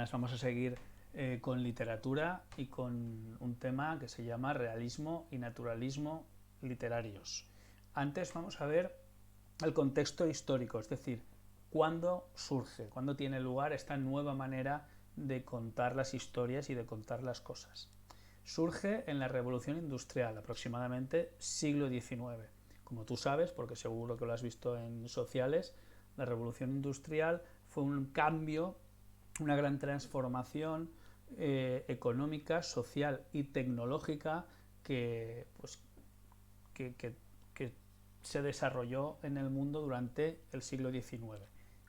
buenas. Vamos a seguir con literatura y con un tema que se llama realismo y naturalismo literarios. Antes vamos a ver el contexto histórico, es decir, cuándo surge, cuándo tiene lugar esta nueva manera de contar las historias y de contar las cosas. Surge en la Revolución Industrial, aproximadamente siglo XIX. Como tú sabes, porque seguro que lo has visto en sociales, la Revolución Industrial fue un cambio, una gran transformación económica, social y tecnológica que se desarrolló en el mundo durante el siglo XIX,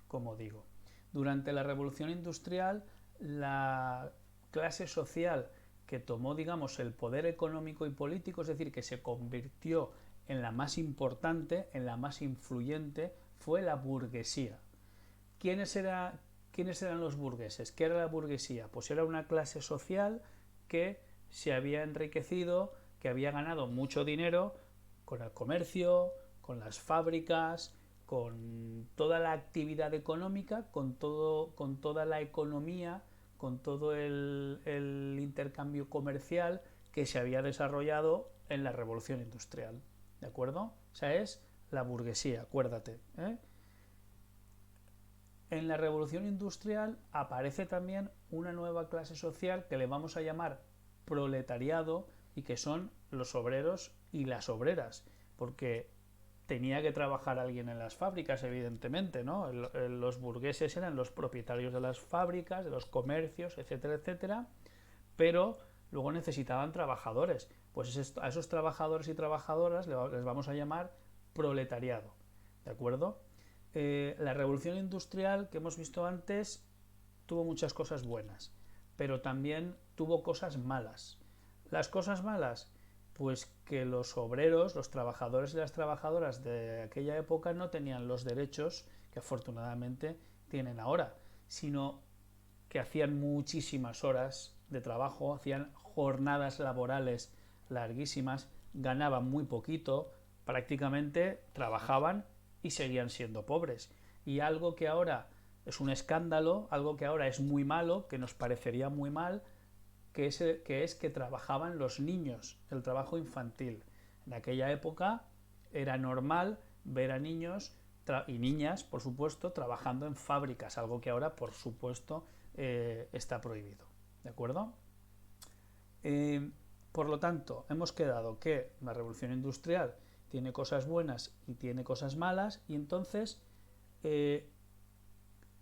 como digo. Durante la Revolución Industrial, la clase social que tomó, digamos, el poder económico y político, es decir, que se convirtió en la más importante, en la más influyente, fue la burguesía. ¿Quiénes eran los burgueses? ¿Qué era la burguesía? Pues era una clase social que se había enriquecido, que había ganado mucho dinero con el comercio, con las fábricas, con toda la actividad económica, con toda la economía, con todo el intercambio comercial que se había desarrollado en la Revolución Industrial. ¿De acuerdo? O sea, es la burguesía, acuérdate. En la Revolución Industrial aparece también una nueva clase social que le vamos a llamar proletariado y que son los obreros y las obreras, porque tenía que trabajar alguien en las fábricas, evidentemente, ¿no? Los burgueses eran los propietarios de las fábricas, de los comercios, etcétera, etcétera, pero luego necesitaban trabajadores. Pues a esos trabajadores y trabajadoras les vamos a llamar proletariado, ¿de acuerdo? La revolución industrial que hemos visto antes tuvo muchas cosas buenas, pero también tuvo cosas malas. Las cosas malas, pues que los obreros, los trabajadores y las trabajadoras de aquella época no tenían los derechos que afortunadamente tienen ahora, sino que hacían muchísimas horas de trabajo, hacían jornadas laborales larguísimas, ganaban muy poquito, prácticamente trabajaban y seguían siendo pobres. Y algo que ahora es un escándalo, algo que ahora es muy malo, que nos parecería muy mal, que trabajaban los niños, el trabajo infantil. En aquella época era normal ver a niños y niñas, por supuesto, trabajando en fábricas, algo que ahora, por supuesto, está prohibido. ¿De acuerdo? Eh, por lo tanto, hemos quedado que la revolución industrial tiene cosas buenas y tiene cosas malas, y entonces eh,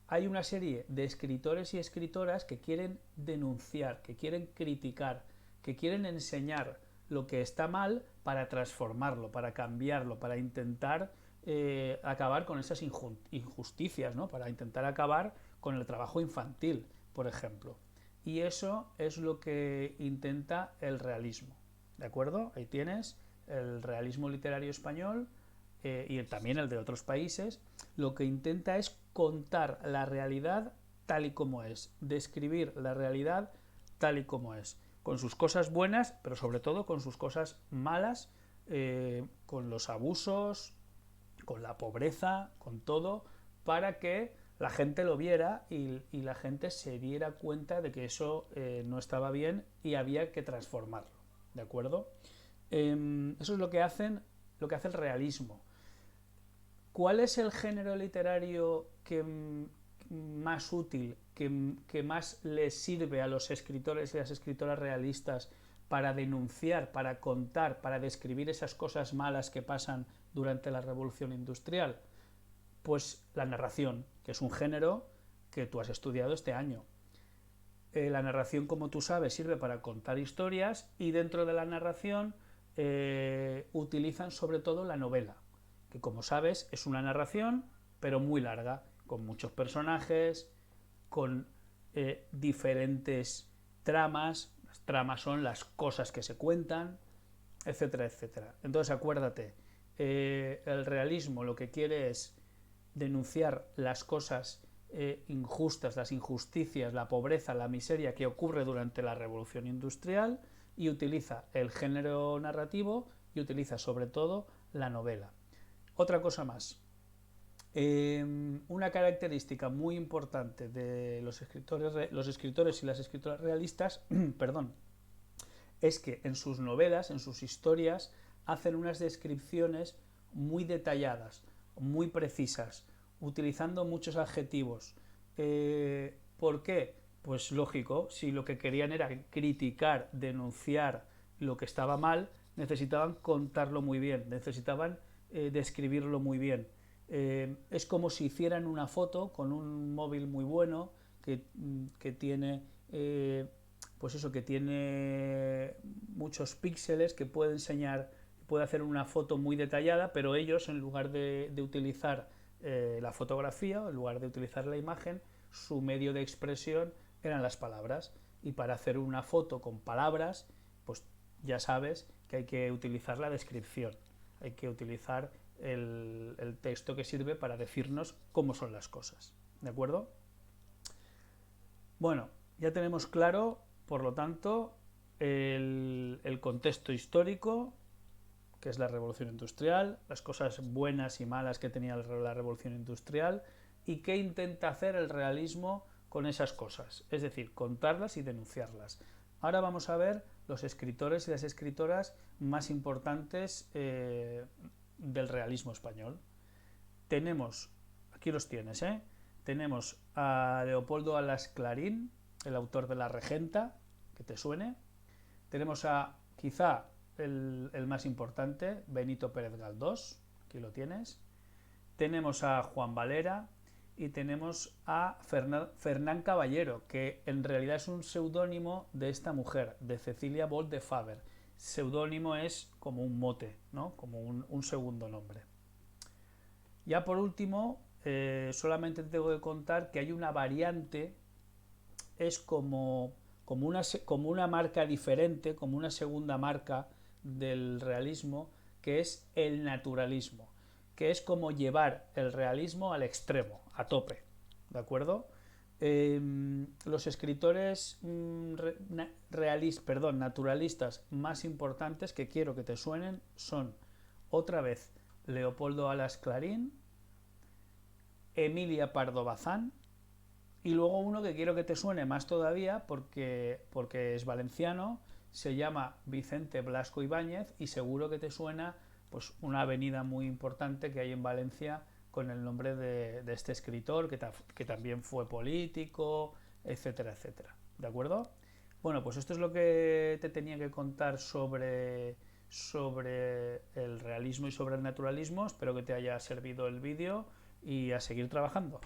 hay una serie de escritores y escritoras que quieren denunciar, que quieren criticar, que quieren enseñar lo que está mal para transformarlo, para cambiarlo, para intentar acabar con esas injusticias, ¿no? Para intentar acabar con el trabajo infantil, por ejemplo. Y eso es lo que intenta el realismo. ¿De acuerdo? Ahí tienes el realismo literario español y también el de otros países. Lo que intenta es contar la realidad tal y como es, describir la realidad tal y como es, con sus cosas buenas, pero sobre todo con sus cosas malas, con los abusos, con la pobreza, con todo, para que la gente lo viera y la gente se diera cuenta de que eso no estaba bien y había que transformarlo. ¿De acuerdo? Eso es lo que hace el realismo. ¿Cuál es el género literario que más útil, que más les sirve a los escritores y las escritoras realistas para denunciar, para contar, para describir esas cosas malas que pasan durante la revolución industrial? Pues la narración, que es un género que tú has estudiado este año. La narración, como tú sabes, sirve para contar historias y dentro de la narración utilizan sobre todo la novela, que como sabes es una narración pero muy larga, con muchos personajes, con diferentes tramas. Las tramas son las cosas que se cuentan, etcétera, etcétera. Entonces acuérdate, el realismo lo que quiere es denunciar las cosas injustas, las injusticias, la pobreza, la miseria que ocurre durante la revolución industrial y utiliza el género narrativo y utiliza sobre todo la novela. Otra cosa más, Una característica muy importante de los escritores y las escritoras realistas, perdón, es que en sus novelas, en sus historias, hacen unas descripciones muy detalladas, muy precisas, utilizando muchos adjetivos. ¿Por qué? Pues lógico, si lo que querían era criticar, denunciar lo que estaba mal, necesitaban contarlo muy bien, necesitaban describirlo muy bien. Es como si hicieran una foto con un móvil muy bueno que tiene pues eso, que tiene muchos píxeles, que puede enseñar, puede hacer una foto muy detallada, pero ellos, en lugar de utilizar la fotografía, en lugar de utilizar la imagen, su medio de expresión eran las palabras. Y para hacer una foto con palabras, pues ya sabes que hay que utilizar la descripción, hay que utilizar el texto que sirve para decirnos cómo son las cosas. ¿De acuerdo? Bueno, ya tenemos claro, por lo tanto, el contexto histórico, que es la revolución industrial, las cosas buenas y malas que tenía la revolución industrial y qué intenta hacer el realismo con esas cosas, es decir, contarlas y denunciarlas. Ahora vamos a ver los escritores y las escritoras más importantes del realismo español. Tenemos, aquí los tienes, tenemos a Leopoldo Alas Clarín, el autor de La Regenta, que te suene. Tenemos a, quizá, el más importante, Benito Pérez Galdós, aquí lo tienes. Tenemos a Juan Valera y tenemos a Fernán Caballero, que en realidad es un seudónimo de esta mujer, de Cecilia Bolt de Faber. Seudónimo es como un mote, ¿no? Como un segundo nombre. Ya por último, solamente te tengo que contar que hay una variante, es como una marca diferente, como una segunda marca del realismo, que es el naturalismo, que es como llevar el realismo al extremo, a tope, ¿de acuerdo? Los escritores naturalistas más importantes que quiero que te suenen son, otra vez, Leopoldo Alas Clarín, Emilia Pardo Bazán, y luego uno que quiero que te suene más todavía porque es valenciano, se llama Vicente Blasco Ibáñez y seguro que te suena pues una avenida muy importante que hay en Valencia con el nombre de este escritor que también fue político, etcétera, etcétera. ¿De acuerdo? Bueno, pues esto es lo que te tenía que contar sobre el realismo y sobre el naturalismo. Espero que te haya servido el vídeo y a seguir trabajando.